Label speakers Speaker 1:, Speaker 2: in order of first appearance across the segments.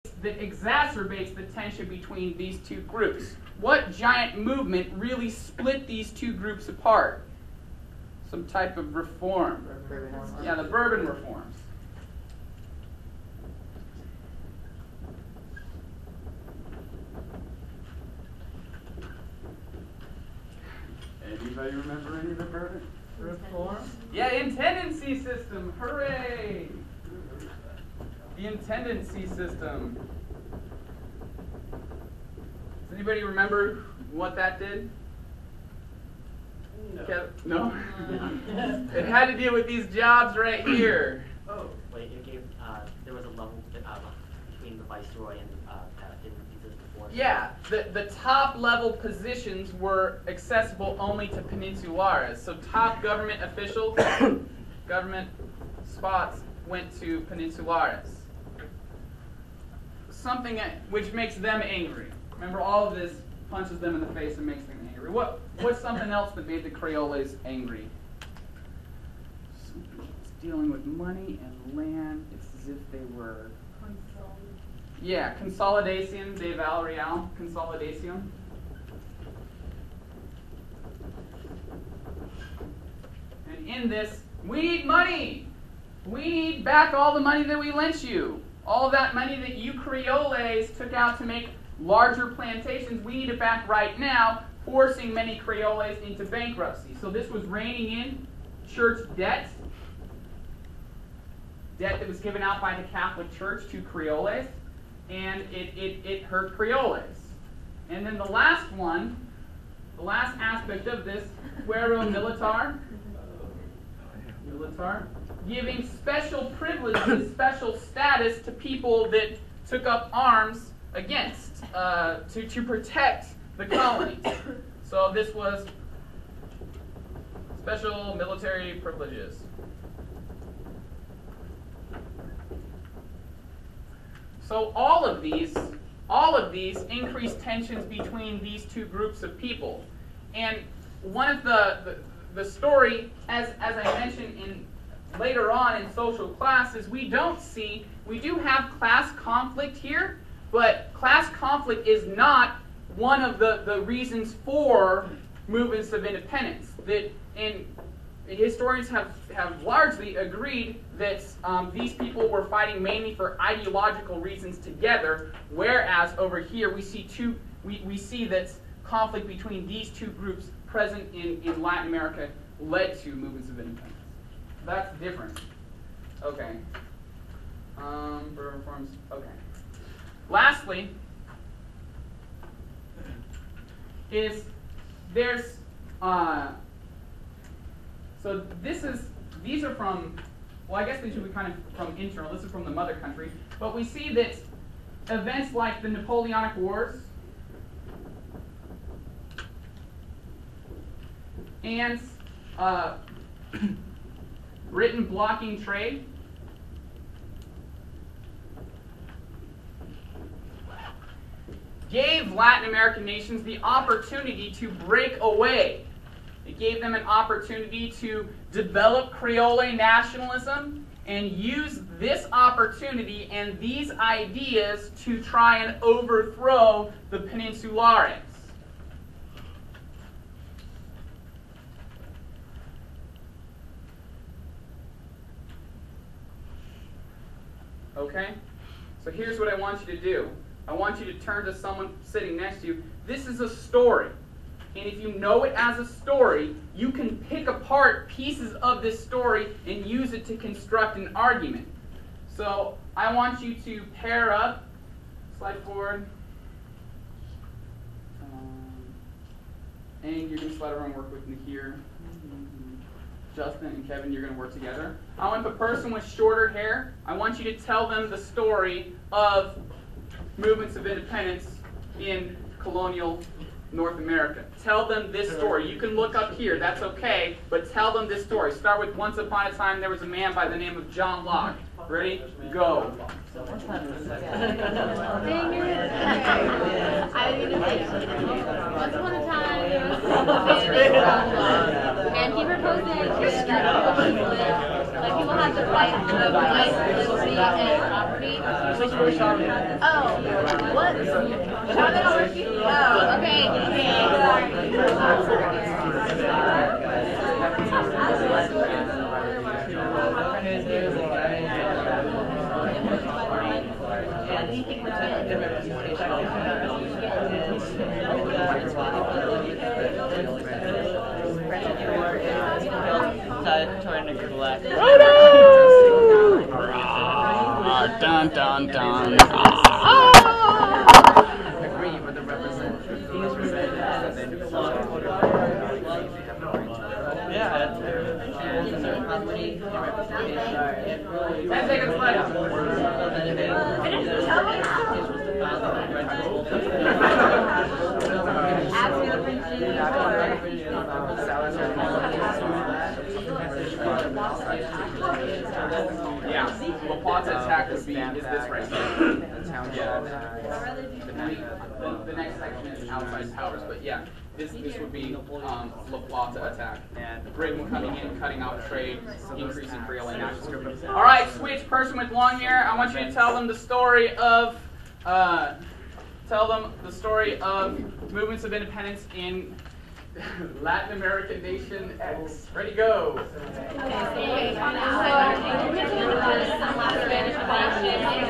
Speaker 1: that exacerbates the tension between these two groups? What giant movement really split these two groups apart? Some type of reform. Yeah, the Bourbon reforms. Anybody remember any of the Bourbon reforms? Yeah, intendancy system. Hooray! The intendancy system. Does anybody remember what that did? No? It had to deal with these jobs right here.
Speaker 2: Oh, wait, it gave, there was a level between the viceroy and that didn't exist before.
Speaker 1: Yeah, the top level positions were accessible only to peninsulares. So top government officials, government spots went to peninsulares. Something which makes them angry. Remember, all of this punches them in the face and makes them angry. What's something else that made the Creoles angry? It's dealing with money and land. It's as if they were... Yeah, consolidación de Val Real. Consolidación. And in this, we need money. We need back all the money that we lent you. All that money that you Creoles took out to make larger plantations, we need it back right now, forcing many Creoles into bankruptcy. So this was reining in church debt that was given out by the Catholic Church to Creoles, and it hurt Creoles. And then the last one, the last aspect of this, fuero militar, giving special privileges, special status to people that took up arms against, to protect the colonies. So this was special military privileges. So all of these increase tensions between these two groups of people. And one of the story, as I mentioned later on in social classes, we do have class conflict here, but class conflict is not one of the reasons for movements of independence. And historians have largely agreed that these people were fighting mainly for ideological reasons together, whereas over here we see that conflict between these two groups present in Latin America led to movements of independence. That's different. Okay. Reforms. Okay. Lastly, there's so these are from, well, I guess these should be kind of from internal. This is from the mother country, but we see that events like the Napoleonic Wars and Britain blocking trade gave Latin American nations the opportunity to break away. It gave them an opportunity to develop Creole nationalism and use this opportunity and these ideas to try and overthrow the peninsulares. Okay? So here's what I want you to do. I want you to turn to someone sitting next to you. This is a story. And if you know it as a story, you can pick apart pieces of this story and use it to construct an argument. So I want you to pair up. Slide forward. And you're going to slide over and work with me here. Justin and Kevin, you're going to work together. I want the person with shorter hair, I want you to tell them the story of movements of independence in colonial North America. Tell them this story. You can look up here, that's okay, but tell them this story. Start with once upon a time there was a man by the name of John Locke. Ready? Go.
Speaker 3: Once upon a time there was a man and he proposed the idea that people had the right of life, liberty, and property. what? Oh, okay.
Speaker 1: Dun dun dun.
Speaker 4: Agree with the representatives. Yeah.
Speaker 1: 10 seconds left. Yeah, LaPlace's attack would be is this right here. The next section is outside powers, but yeah, this would be LaPlace attack. And Britain coming in, cutting off trade, increasing Creole and national. All right, switch person with long hair. I want you to tell them the story of movements of independence in Latin American nation X. Ready, go.
Speaker 3: Okay, so Spanish began with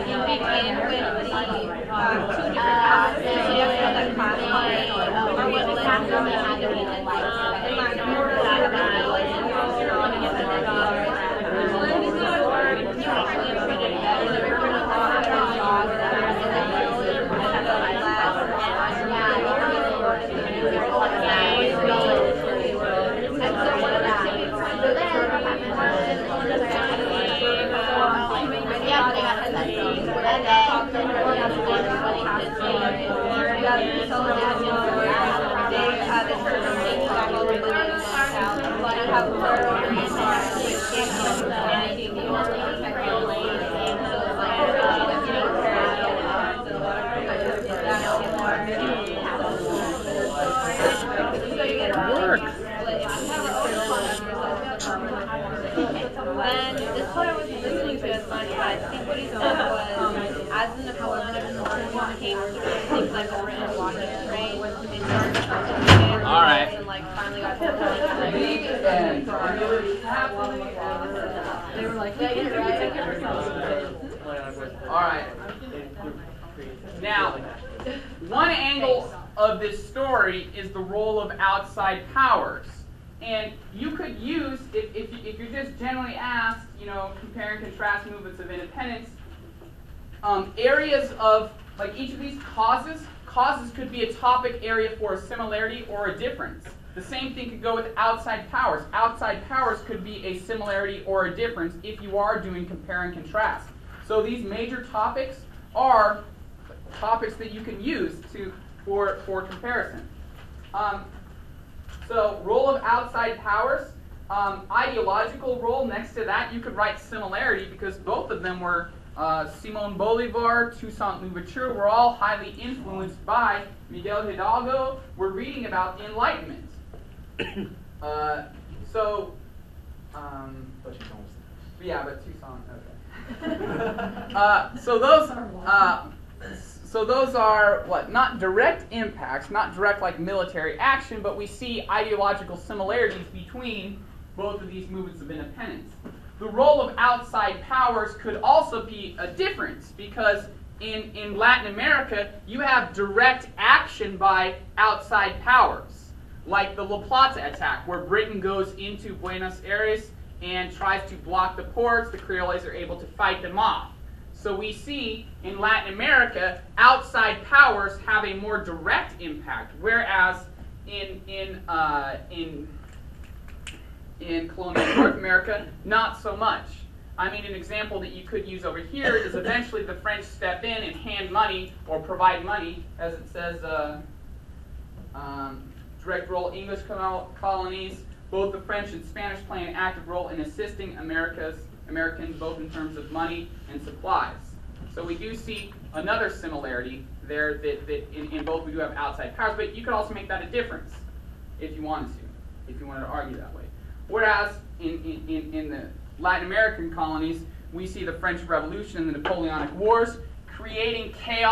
Speaker 3: And this part I wasn't listening to as much, but I think what he said was, as in the papers, things like the written Washington trade, they started to
Speaker 1: All right.
Speaker 3: and like finally got to they were like, yeah, you're right.
Speaker 1: All right. Now, one angle of this story is the role of outside powers. And you could use, if you're just generally asked, compare and contrast movements of independence, areas of, like each of these causes could be a topic area for a similarity or a difference. The same thing could go with outside powers. Outside powers could be a similarity or a difference if you are doing compare and contrast. So these major topics are topics that you can use for comparison. So role of outside powers, ideological role, next to that you could write similarity because both of them were Simon Bolivar, Toussaint Louverture were all highly influenced by Miguel Hidalgo. We're reading about the Enlightenment. But Toussaint, okay. So those are what? Not direct impacts, not direct like military action, but we see ideological similarities between both of these movements of independence. The role of outside powers could also be a difference because in Latin America, you have direct action by outside powers, like the LaPlace attack, where Britain goes into Buenos Aires and tries to block the ports. The Creoles are able to fight them off. So we see in Latin America, outside powers have a more direct impact, whereas in colonial North America, not so much. I mean, an example that you could use over here is eventually the French step in and hand money or provide money, as it says, direct role English colonies. Both the French and Spanish play an active role in assisting Americans both in terms of money and supplies. So we do see another similarity there that in both we do have outside powers, but you could also make that a difference if you wanted to argue that way. Whereas in the Latin American colonies, we see the French Revolution and the Napoleonic Wars creating chaos